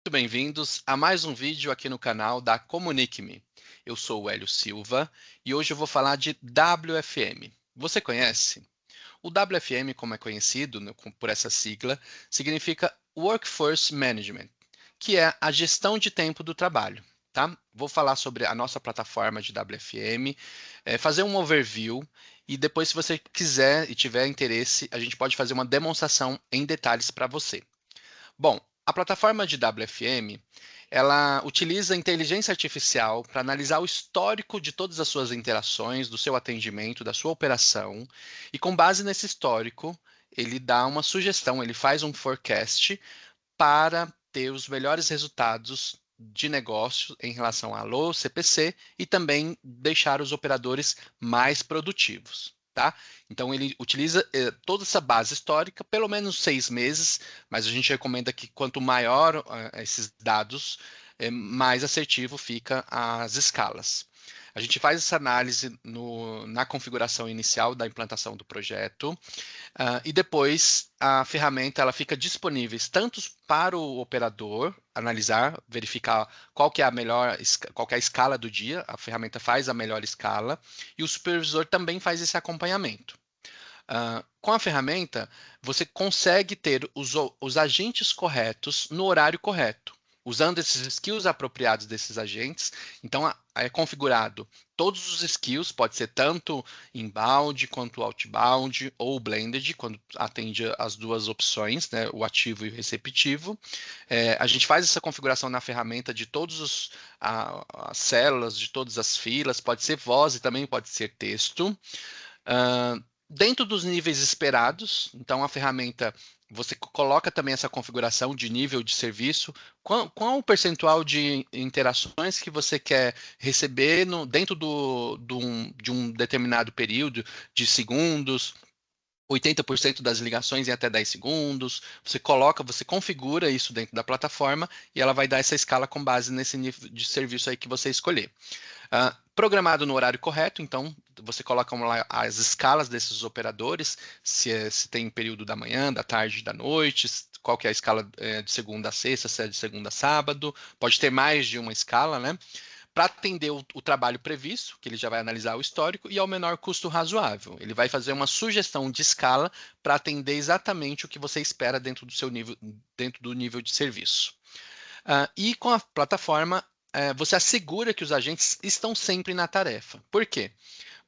Muito bem-vindos a mais um vídeo aqui no canal da Comunique-me. Eu sou o Hélio Silva e hoje eu vou falar de WFM. Você conhece? O WFM, como é conhecido por essa sigla, significa Workforce Management, que é a gestão de tempo do trabalho. Tá? Vou falar sobre a nossa plataforma de WFM, fazer um overview e depois, se você quiser e tiver interesse, a gente pode fazer uma demonstração em detalhes para você. Bom, a plataforma de WFM, ela utiliza inteligência artificial para analisar o histórico de todas as suas interações, do seu atendimento, da sua operação, e com base nesse histórico, ele dá uma sugestão, ele faz um forecast para ter os melhores resultados de negócio em relação à LO, CPC e também deixar os operadores mais produtivos. Tá? Então, ele utiliza toda essa base histórica, pelo menos 6 meses, mas a gente recomenda que quanto maior esses dados, mais assertivo fica as escalas. A gente faz essa análise na configuração inicial da implantação do projeto, e depois a ferramenta ela fica disponível tanto para o operador analisar, verificar qual que é a melhor, qual que é a escala do dia, a ferramenta faz a melhor escala, e o supervisor também faz esse acompanhamento. Com a ferramenta, você consegue ter os agentes corretos no horário correto, usando esses skills apropriados desses agentes. Então, é configurado todos os skills, pode ser tanto inbound quanto outbound ou blended, quando atende as duas opções, né, o ativo e o receptivo. A gente faz essa configuração na ferramenta de todas as células, de todas as filas, pode ser voz e também pode ser texto. Dentro dos níveis esperados, então a ferramenta, você coloca também essa configuração de nível de serviço, qual o percentual de interações que você quer receber dentro de um determinado período de segundos, 80% das ligações em até 10 segundos, você configura isso dentro da plataforma e ela vai dar essa escala com base nesse nível de serviço aí que você escolher. Programado no horário correto, então você coloca lá as escalas desses operadores, se tem período da manhã, da tarde, da noite, qual que é a escala de segunda a sexta, se é de segunda a sábado, pode ter mais de uma escala, né? Para atender o trabalho previsto, que ele já vai analisar o histórico, e ao menor custo razoável. Ele vai fazer uma sugestão de escala para atender exatamente o que você espera dentro do seu nível, dentro do nível de serviço. E com a plataforma, você assegura que os agentes estão sempre na tarefa. Por quê?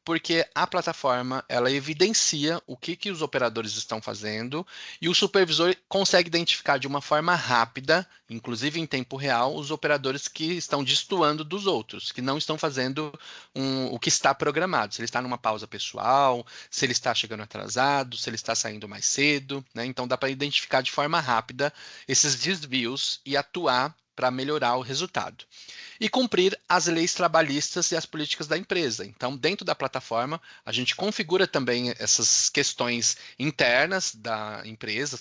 Porque a plataforma ela evidencia o que os operadores estão fazendo e o supervisor consegue identificar de uma forma rápida, inclusive em tempo real, os operadores que estão destoando dos outros, que não estão fazendo o que está programado. Se ele está numa pausa pessoal, se ele está chegando atrasado, se ele está saindo mais cedo, né? Então dá para identificar de forma rápida esses desvios e atuar para melhorar o resultado e cumprir as leis trabalhistas e as políticas da empresa. Então, dentro da plataforma, a gente configura também essas questões internas da empresa,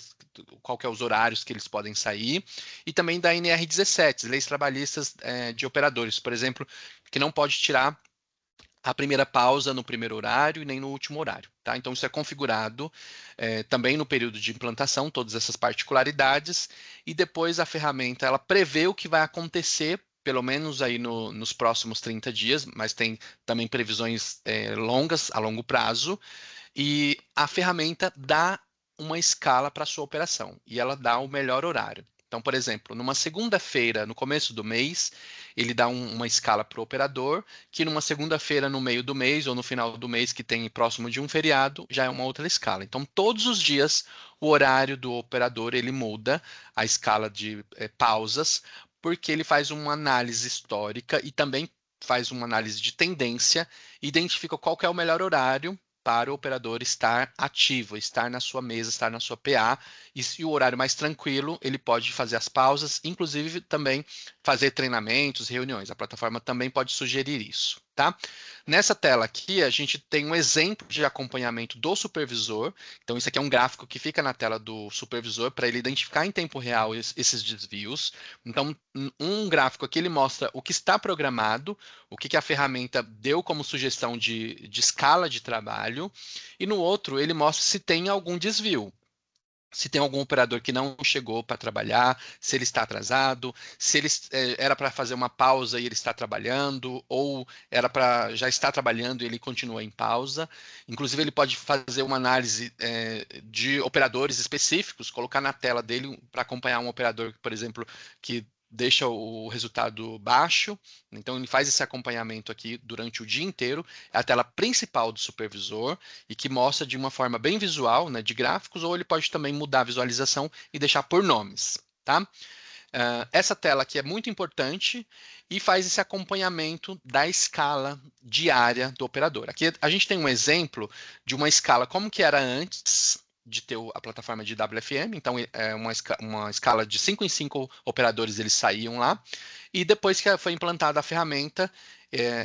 qual que é os horários que eles podem sair, e também da NR17, leis trabalhistas de operadores, por exemplo, que não pode tirar a primeira pausa no primeiro horário e nem no último horário. Tá? Então, isso é configurado também no período de implantação, todas essas particularidades, e depois a ferramenta ela prevê o que vai acontecer, pelo menos aí nos próximos 30 dias, mas tem também previsões longas, a longo prazo, e a ferramenta dá uma escala para a sua operação e ela dá o melhor horário. Então, por exemplo, numa segunda-feira, no começo do mês, ele dá uma escala para o operador, que numa segunda-feira, no meio do mês ou no final do mês, que tem próximo de um feriado, já é uma outra escala. Então, todos os dias, o horário do operador ele muda a escala de pausas, porque ele faz uma análise histórica e também faz uma análise de tendência, identifica qual que é o melhor horário para o operador estar ativo, estar na sua mesa, estar na sua PA, e se o horário mais tranquilo, ele pode fazer as pausas, inclusive também fazer treinamentos, reuniões. A plataforma também pode sugerir isso, tá? Nessa tela aqui, a gente tem um exemplo de acompanhamento do supervisor. Então, isso aqui é um gráfico que fica na tela do supervisor para ele identificar em tempo real esses desvios. Então, um gráfico aqui ele mostra o que está programado, o que a ferramenta deu como sugestão de escala de trabalho, e no outro ele mostra se tem algum desvio. se tem algum operador que não chegou para trabalhar, se ele está atrasado, se ele era para fazer uma pausa e ele está trabalhando, ou era para já estar trabalhando e ele continua em pausa. Inclusive, ele pode fazer uma análise de operadores específicos, colocar na tela dele para acompanhar um operador, por exemplo, que deixa o resultado baixo. Então, ele faz esse acompanhamento aqui durante o dia inteiro. É a tela principal do supervisor e que mostra de uma forma bem visual, né, de gráficos, ou ele pode também mudar a visualização e deixar por nomes, tá? Essa tela aqui é muito importante e faz esse acompanhamento da escala diária do operador. Aqui a gente tem um exemplo de uma escala como que era antes de ter a plataforma de WFM, então é uma escala de 5 em 5 operadores eles saíam lá, e depois que foi implantada a ferramenta,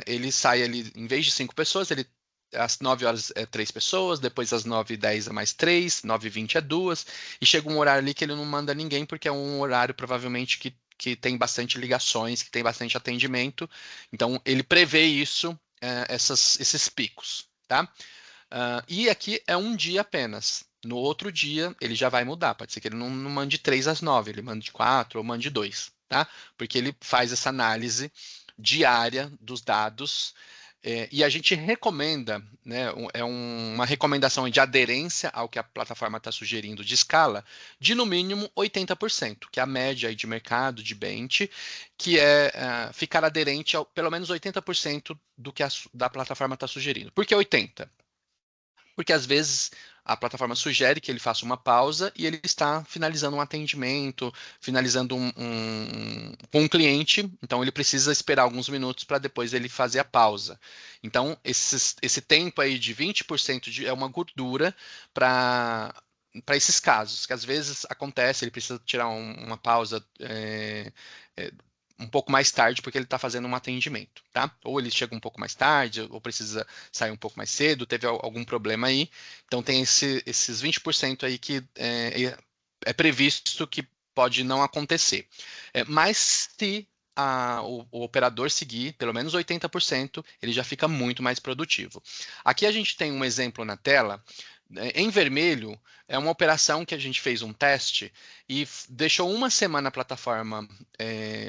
ele sai ali, em vez de 5 pessoas, ele às 9 horas é 3 pessoas, depois às 9h10 é mais 3, 9h20 é 2, e chega um horário ali que ele não manda ninguém, porque é um horário provavelmente que tem bastante ligações, que tem bastante atendimento. Então, ele prevê isso, esses picos, tá? E aqui é um dia apenas. No outro dia, ele já vai mudar. Pode ser que ele não mande 3 às 9, ele mande 4 ou mande 2, tá? Porque ele faz essa análise diária dos dados e a gente recomenda, né, uma recomendação de aderência ao que a plataforma está sugerindo de escala, de no mínimo 80%, que é a média aí de mercado, de bench, que é ficar aderente ao pelo menos 80% do que da plataforma está sugerindo. Por que 80%? Porque às vezes a plataforma sugere que ele faça uma pausa e ele está finalizando um atendimento, finalizando com um cliente, então ele precisa esperar alguns minutos para depois ele fazer a pausa. Então, esse tempo aí de 20% é uma gordura para esses casos, que às vezes acontece, ele precisa tirar uma pausa é, um pouco mais tarde porque ele está fazendo um atendimento, tá? Ou ele chega um pouco mais tarde, ou precisa sair um pouco mais cedo, teve algum problema aí. Então tem esses 20% aí que é previsto que pode não acontecer. Mas se o operador seguir pelo menos 80%, ele já fica muito mais produtivo. Aqui a gente tem um exemplo na tela. Em vermelho, é uma operação que a gente fez um teste e deixou uma semana a plataforma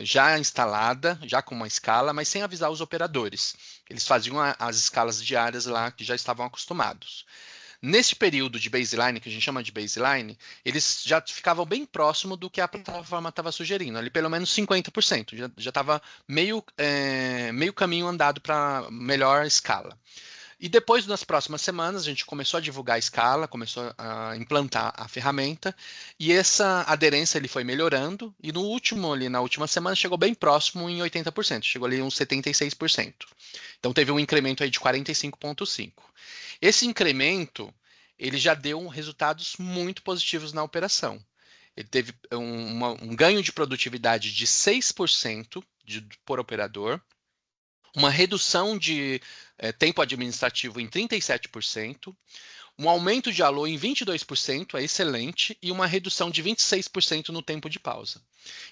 já instalada, já com uma escala, mas sem avisar os operadores. Eles faziam as escalas diárias lá que já estavam acostumados. Nesse período de baseline, que a gente chama de baseline, eles já ficavam bem próximo do que a plataforma estava sugerindo, ali pelo menos 50%, já estava meio caminho andado para melhor escala. E depois, nas próximas semanas, a gente começou a divulgar a escala, começou a implantar a ferramenta, e essa aderência ele foi melhorando, e na última semana, chegou bem próximo em 80%, chegou ali uns 76%. Então teve um incremento aí de 45,5%. Esse incremento, ele já deu resultados muito positivos na operação. Ele teve um ganho de produtividade de 6% por operador, uma redução de tempo administrativo em 37%, um aumento de alô em 22%, é excelente, e uma redução de 26% no tempo de pausa.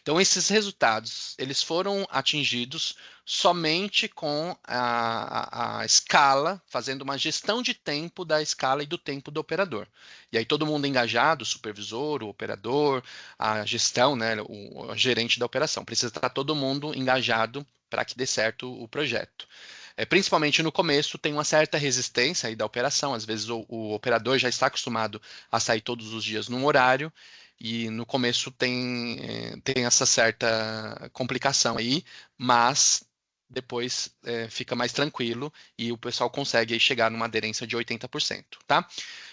Então, esses resultados, eles foram atingidos somente com a escala, fazendo uma gestão de tempo da escala e do tempo do operador. E aí todo mundo engajado, o supervisor, o operador, a gestão, né, o gerente da operação. Precisa estar todo mundo engajado para que dê certo o projeto. Principalmente no começo, tem uma certa resistência aí da operação. Às vezes o operador já está acostumado a sair todos os dias num horário, e no começo tem essa certa complicação aí, mas depois fica mais tranquilo e o pessoal consegue aí chegar numa aderência de 80%, tá?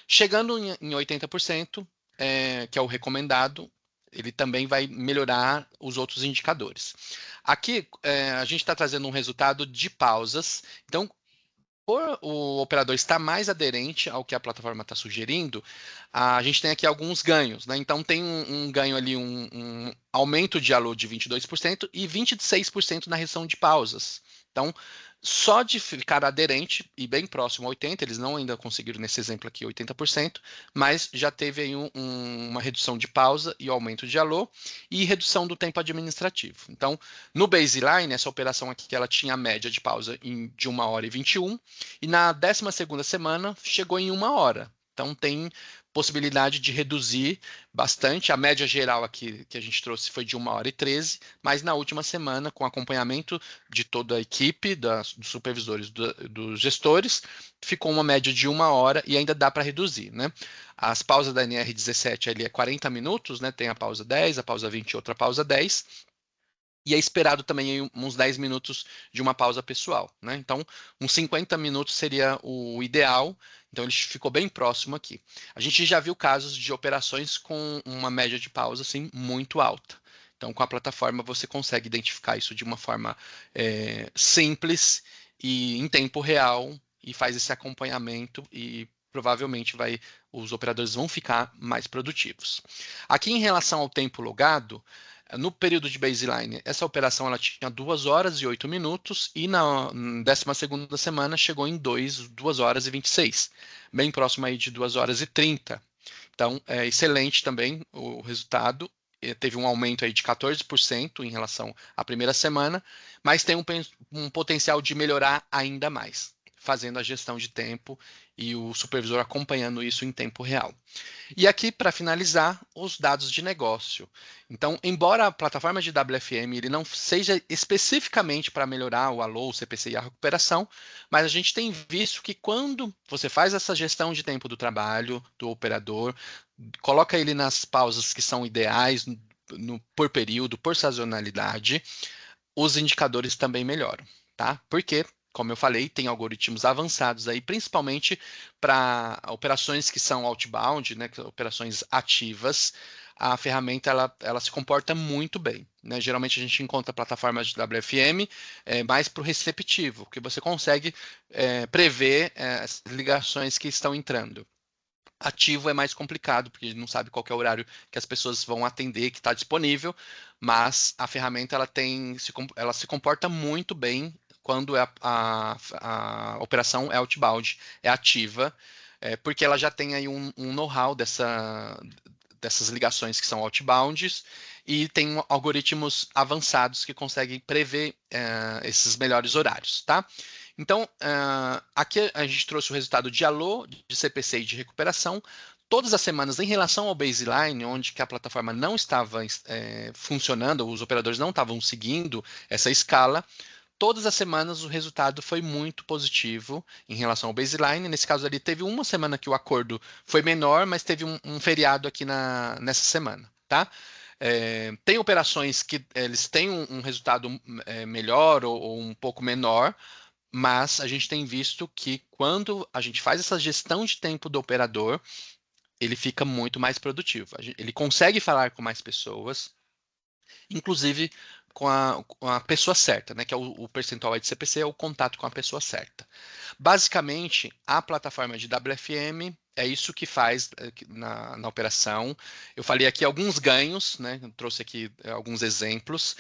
Chegando em 80%, que é o recomendado, ele também vai melhorar os outros indicadores. Aqui, a gente está trazendo um resultado de pausas. Então, por o operador estar mais aderente ao que a plataforma está sugerindo, a gente tem aqui alguns ganhos, né? Então, tem um ganho ali, um aumento de alô de 22% e 26% na redução de pausas. Então, só de ficar aderente e bem próximo a 80%, eles não ainda conseguiram nesse exemplo aqui 80%, mas já teve aí uma redução de pausa e aumento de alô e redução do tempo administrativo. Então, no baseline, essa operação aqui ela tinha a média de pausa de 1 hora e 21, e na 12ª semana chegou em 1 hora. Então, tem possibilidade de reduzir bastante. A média geral aqui que a gente trouxe foi de 1h13, mas na última semana, com acompanhamento de toda a equipe, dos supervisores, dos gestores, ficou uma média de 1 hora e ainda dá para reduzir, né? As pausas da NR17 ali é 40 minutos, né? Tem a pausa 10, a pausa 20 e outra pausa 10. E é esperado também uns 10 minutos de uma pausa pessoal, né? Então, uns 50 minutos seria o ideal. Então, ele ficou bem próximo aqui. A gente já viu casos de operações com uma média de pausa assim, muito alta. Então, com a plataforma, você consegue identificar isso de uma forma simples e em tempo real e faz esse acompanhamento e provavelmente os operadores vão ficar mais produtivos. Aqui, em relação ao tempo logado, no período de baseline, essa operação ela tinha 2 horas e 8 minutos e na 12ª semana chegou em 2 horas e 26, bem próximo aí de 2 horas e 30. Então, é excelente também o resultado. Teve um aumento aí de 14% em relação à primeira semana, mas tem um potencial de melhorar ainda mais, fazendo a gestão de tempo e o supervisor acompanhando isso em tempo real. E aqui, para finalizar, os dados de negócio. Então, embora a plataforma de WFM ele não seja especificamente para melhorar o alô, o CPC e a recuperação, mas a gente tem visto que quando você faz essa gestão de tempo do trabalho, do operador, coloca ele nas pausas que são ideais, por período, por sazonalidade, os indicadores também melhoram, tá? Porque, como eu falei, tem algoritmos avançados aí, principalmente para operações que são outbound, né, operações ativas. A ferramenta ela se comporta muito bem, né? Geralmente a gente encontra plataformas de WFM mais para o receptivo, que você consegue prever as ligações que estão entrando. Ativo é mais complicado, porque a gente não sabe qual é o horário que as pessoas vão atender, que está disponível, mas a ferramenta ela se comporta muito bem quando a operação é outbound, é ativa, porque ela já tem aí um know-how dessas ligações que são outbounds e tem algoritmos avançados que conseguem prever esses melhores horários, tá? Então, aqui a gente trouxe o resultado de alô, de CPC e de recuperação. Todas as semanas, em relação ao baseline, onde que a plataforma não estava funcionando, os operadores não estavam seguindo essa escala, todas as semanas o resultado foi muito positivo em relação ao baseline. Nesse caso ali, teve uma semana que o acordo foi menor, mas teve um feriado aqui nessa semana, tá? Tem operações que eles têm um resultado melhor ou um pouco menor, mas a gente tem visto que quando a gente faz essa gestão de tempo do operador, ele fica muito mais produtivo. Ele consegue falar com mais pessoas, inclusive com a pessoa certa, né? Que é o percentual aí de CPC, é o contato com a pessoa certa. Basicamente, a plataforma de WFM é isso que faz na operação. Eu falei aqui alguns ganhos, né? Eu trouxe aqui alguns exemplos.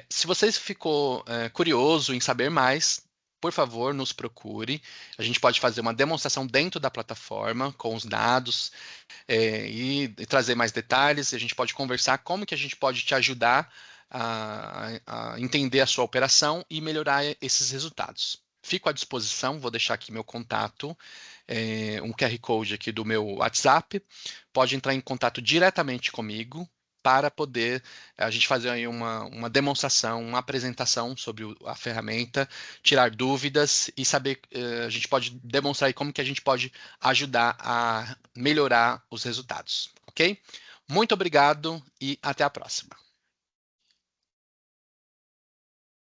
Se você ficou curioso em saber mais, por favor, nos procure. A gente pode fazer uma demonstração dentro da plataforma com os dados e trazer mais detalhes. A gente pode conversar como que a gente pode te ajudar a entender a sua operação e melhorar esses resultados. Fico à disposição, vou deixar aqui meu contato, um QR Code aqui do meu WhatsApp. Pode entrar em contato diretamente comigo para poder a gente fazer aí uma demonstração, uma apresentação sobre a ferramenta, tirar dúvidas e saber, a gente pode demonstrar aí como que a gente pode ajudar a melhorar os resultados, ok? Muito obrigado e até a próxima.